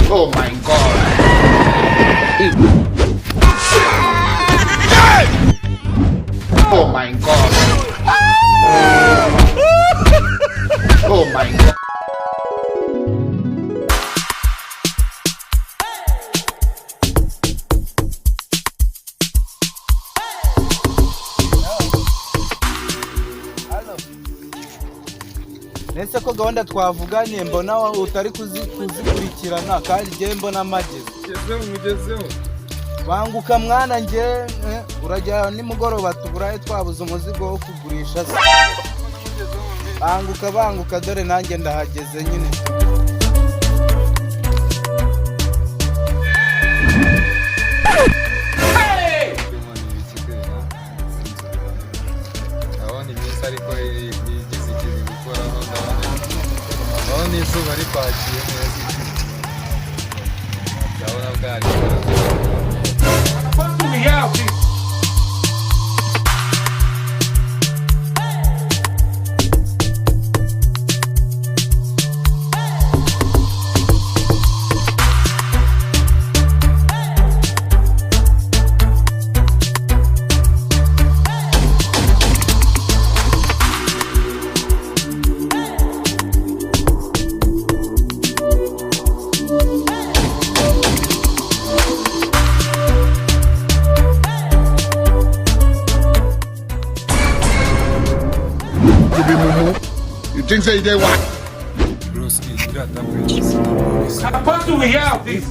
Oh my god. Oh my god. Oh my god. Nese ko gahunda twavuganye mbona utari kuzikurikirana kandi je mbona mageze. Mugezeho. Banguka mwana nje urajya nimugoroba tuburaye twabuze umuzigo wo kugurisha. Banguka dore nanjye ndahageze nyine. Izuba ripakiye neza ndabona bwari You think say they what? How do we have this?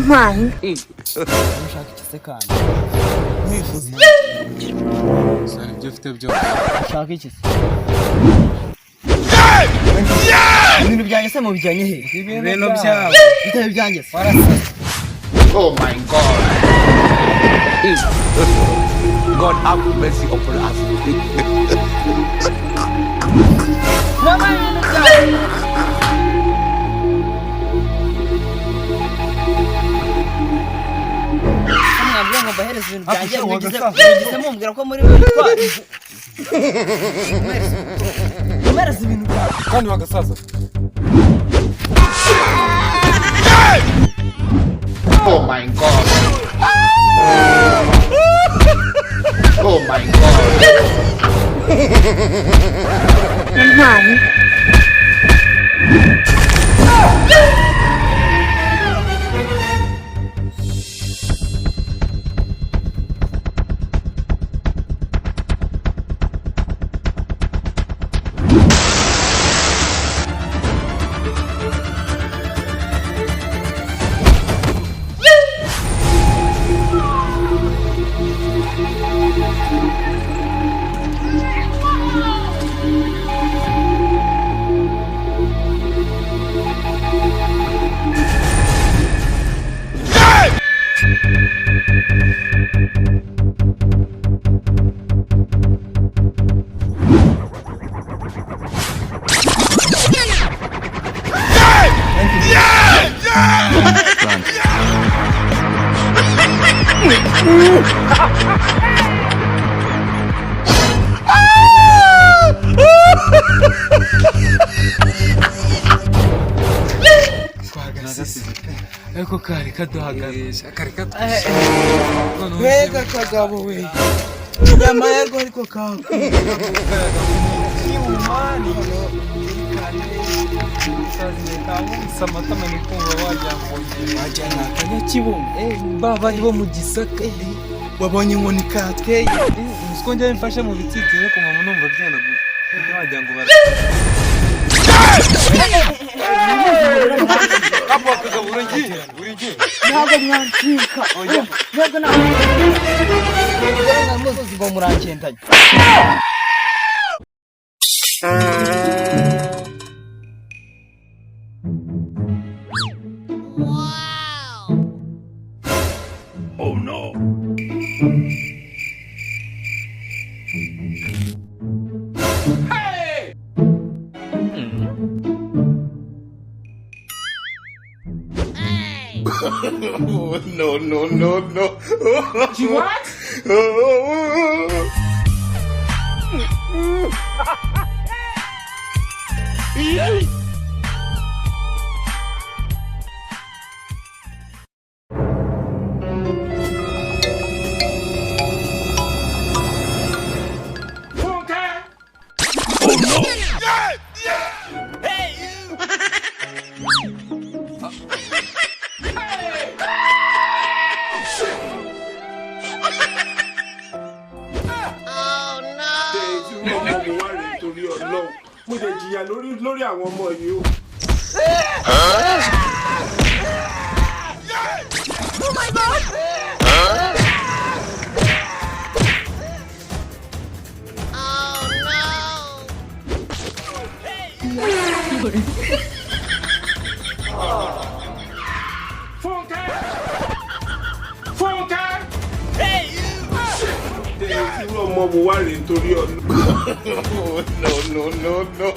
Mãe. Ibintu byanjye se mu bijyanye he? Ibintu byawe. Bitari byanjye se. Oh my god. God have mercy upon us. Mwabwiye ngo bahereze ibintu byanjye mugize mumbwira ko muri twari. Mumereze ibintu byawe. kandi bagasaza. Oh my god. Oh my god. Mãe. Eko kari kaduhagaze. Kari kato. Wega kagabo we. Nyama yarwo ariko kago. Ni umani. Samata manikumva wajyamboye. Wajyana kanya kibumbe. Baba bo mu gisaka. Wabonye inkoni katwe. Musiko njye mfashe mu bitsitire ko mama numva byana wajya ngo bara. Kapo kagabo uringi. Ntabwo mwancika. Oya. Ntabwo na. Ngo musozi ngo murankendanye. Oh no. Hey! Hey! No, no, no, no. She what? Mo lè jìyà lórí àwọn ọmọ yìí o. Oh my God! Irú ọmọ wo wá rèé nítorí ọ̀nà. No, no, no, no.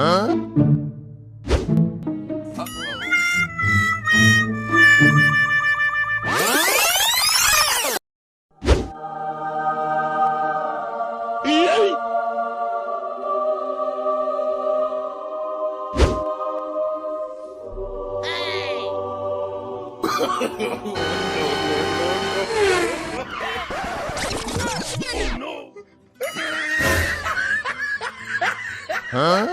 Huh? Huh?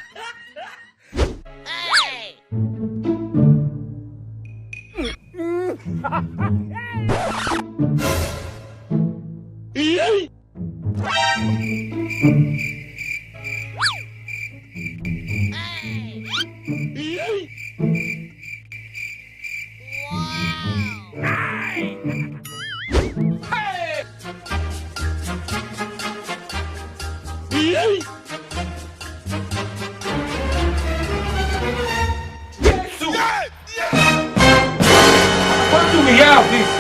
What do we have this?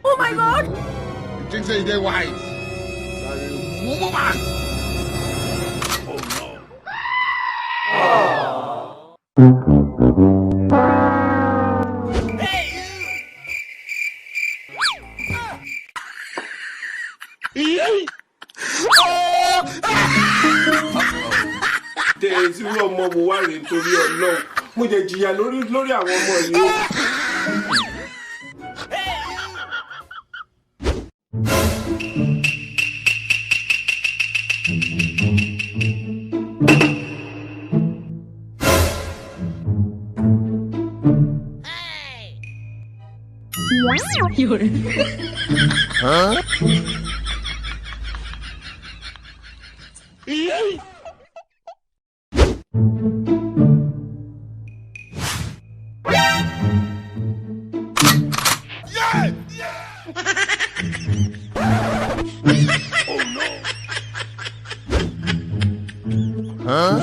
Oh my God! You think say they wise? Woman! Irú ọmọ wo wá rèé nítorí Ọlọ́run. Mo lè jìyà lórí àwọn ọmọ yìí o. Huh?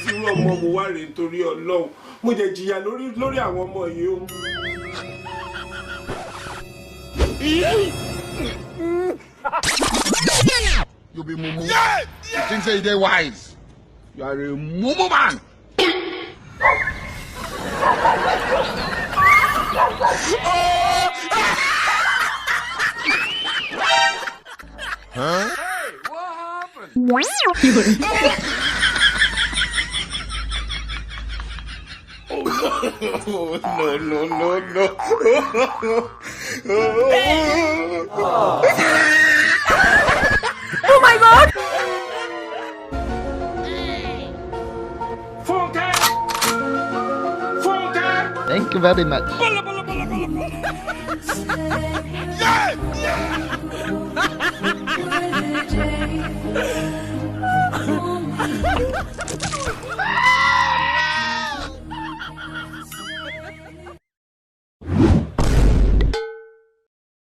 Irú ọmọ wo wá rèé nítorí Ọlọ́run. Mo lè jìyà lórí àwọn ọmọ yìí o. You be mumu. You think say they wise? You are a mumu man. Huh? Hey, what happened? No, no, no, no. Oh my God! Thank you very much. Yeah!